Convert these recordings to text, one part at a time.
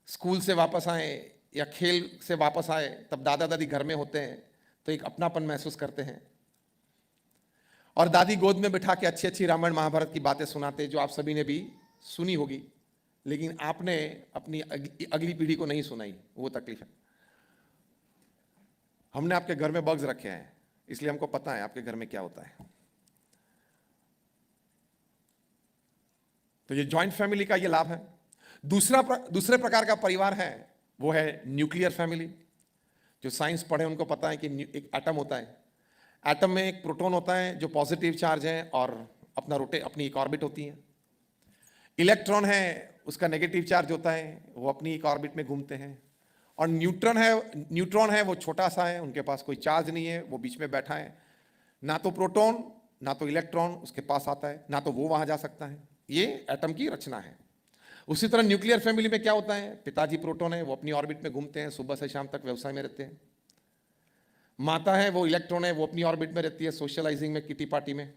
School से वापस आए या खेल से वापस आए, तब दादा दादी घर में होते हैं तो एक अपनापन महसूस करते हैं, और दादी गोद में बिठा के अच्छी अच्छी रामायण महाभारत की बातें सुनाते, जो आप सभी ने भी सुनी होगी, लेकिन आपने अपनी अगली पीढ़ी को नहीं सुनाई। वो तकलीफ है। हमने आपके घर में बग्स रखे हैं, इसलिए हमको पता है आपके घर में क्या होता है। तो ये जॉइंट फैमिली का ये लाभ है। दूसरे प्रकार का परिवार है, वो है न्यूक्लियर फैमिली। जो साइंस पढ़े उनको पता है कि एक एटम होता है, एटम में एक प्रोटॉन होता है जो पॉजिटिव चार्ज है और अपनी एक ऑर्बिट होती है। इलेक्ट्रॉन है, उसका नेगेटिव चार्ज होता है, वो अपनी एक ऑर्बिट में घूमते हैं। और न्यूट्रॉन है वो छोटा सा है, उनके पास कोई चार्ज नहीं है, वो बीच में बैठा है। ना तो प्रोटॉन ना तो इलेक्ट्रॉन उसके पास आता है, ना तो वो वहां जा सकता है। ये एटम की रचना है। उसी तरह न्यूक्लियर फैमिली में क्या होता है, पिताजी प्रोटॉन है, वो अपनी ऑर्बिट में घूमते हैं, सुबह से शाम तक व्यवसाय में रहते हैं। माता है, वो इलेक्ट्रॉन है, वो अपनी ऑर्बिट में रहती है, सोशलाइजिंग में, किटी पार्टी में।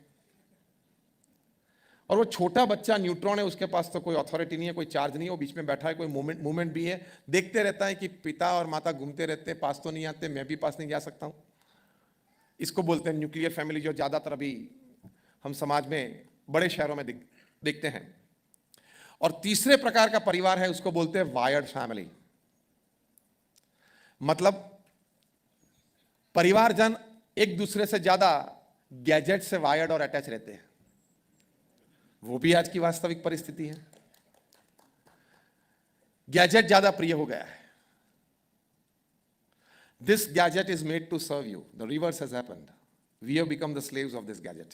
और वो छोटा बच्चा न्यूट्रॉन है, उसके पास तो कोई अथॉरिटी नहीं है, कोई चार्ज नहीं है, वो बीच में बैठा है, कोई मूवमेंट भी है, देखते रहता है कि पिता और माता घूमते रहते हैं, पास तो नहीं आते, मैं भी पास नहीं जा सकता हूं। इसको बोलते हैं न्यूक्लियर फैमिली, जो ज्यादातर अभी हम समाज में बड़े शहरों में देखते हैं। और तीसरे प्रकार का परिवार है, उसको बोलते हैं वायर्ड फैमिली। मतलब परिवारजन एक दूसरे से ज्यादा गैजेट से वायर्ड और अटैच रहते हैं। वो भी आज की वास्तविक परिस्थिति है। गैजेट ज्यादा प्रिय हो गया है। This gadget is made to serve you, the reverse has happened, we have become the slaves of this gadget.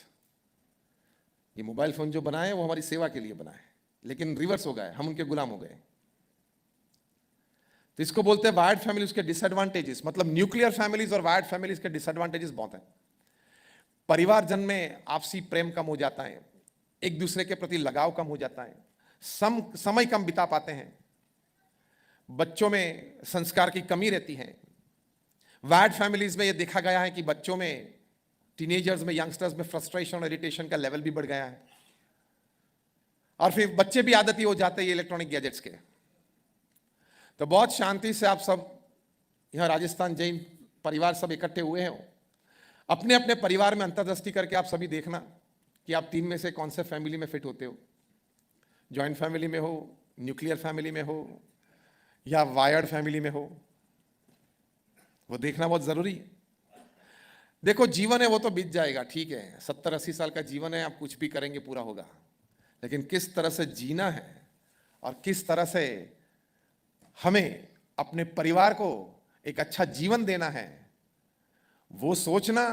ये मोबाइल फोन जो बना है वो हमारी सेवा के लिए बना है, लेकिन रिवर्स हो गया है, हम उनके गुलाम हो गए। तो इसको बोलते हैं वायर्ड फैमिली। उसके डिसएडवांटेजेस, मतलब न्यूक्लियर फैमिलीज और वायर्ड फैमिलीज के डिसएडवांटेजेस बहुत हैं। परिवारजन में आपसी प्रेम कम हो जाता है, एक दूसरे के प्रति लगाव कम हो जाता है, समय कम बिता पाते हैं, बच्चों में संस्कार की कमी रहती है। वायर्ड फैमिलीज में यह देखा गया है कि बच्चों में, टीनेजर्स में, यंगस्टर्स में फ्रस्ट्रेशन और इरिटेशन का लेवल भी बढ़ गया है, और फिर बच्चे भी आदती हो जाते हैं इलेक्ट्रॉनिक गैजेट्स के। तो बहुत शांति से आप सब यहां राजस्थान जैन परिवार सब इकट्ठे हुए हैं, अपने अपने परिवार में अंतर्दृष्टि करके आप सभी देखना कि आप तीन में से कौन से फैमिली में फिट होते हो। जॉइंट फैमिली में हो, न्यूक्लियर फैमिली में हो, या वायर्ड फैमिली में हो, वो देखना बहुत जरूरी है। देखो, जीवन है वो तो बीत जाएगा, ठीक है, 70-80 साल का जीवन है, आप कुछ भी करेंगे पूरा होगा, लेकिन किस तरह से जीना है और किस तरह से हमें अपने परिवार को एक अच्छा जीवन देना है, वो सोचना,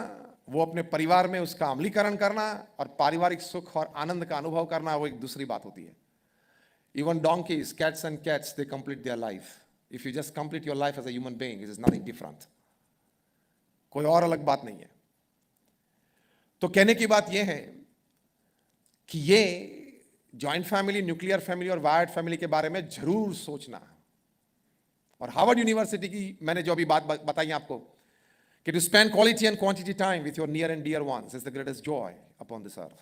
वो अपने परिवार में उसका अमलीकरण करना और पारिवारिक सुख और आनंद का अनुभव करना, वो एक दूसरी बात होती है। Even donkeys, cats and cats, they complete their life. If you just complete your life as a human being, it is nothing different. कोई और अलग बात नहीं है। तो कहने की बात यह है कि ये जॉइंट फैमिली, न्यूक्लियर फैमिली और वायर्ड फैमिली के बारे में जरूर सोचना। और हार्वर्ड यूनिवर्सिटी की मैंने जो अभी बात बताई आपको कि to spend quality and quantity time with your near and dear ones is the greatest joy upon this earth,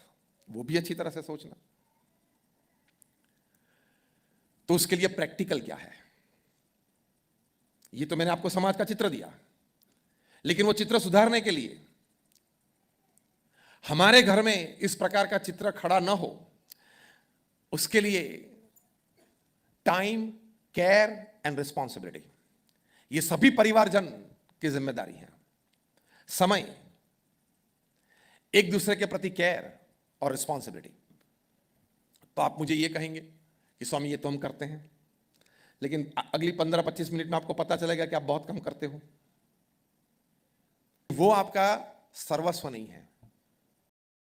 वो भी अच्छी तरह से सोचना। तो उसके लिए प्रैक्टिकल क्या है, ये तो मैंने आपको समाज का चित्र दिया, लेकिन वो चित्र सुधारने के लिए हमारे घर में इस प्रकार का चित्र खड़ा ना हो, उसके लिए टाइम, केयर एंड रिस्पॉन्सिबिलिटी, ये सभी परिवारजन की जिम्मेदारी है। समय, एक दूसरे के प्रति केयर और रिस्पॉन्सिबिलिटी। तो आप मुझे ये कहेंगे कि स्वामी ये तो हम करते हैं, लेकिन अगली 15-25 मिनट में आपको पता चलेगा कि आप बहुत कम करते हो। वो आपका सर्वस्व नहीं है,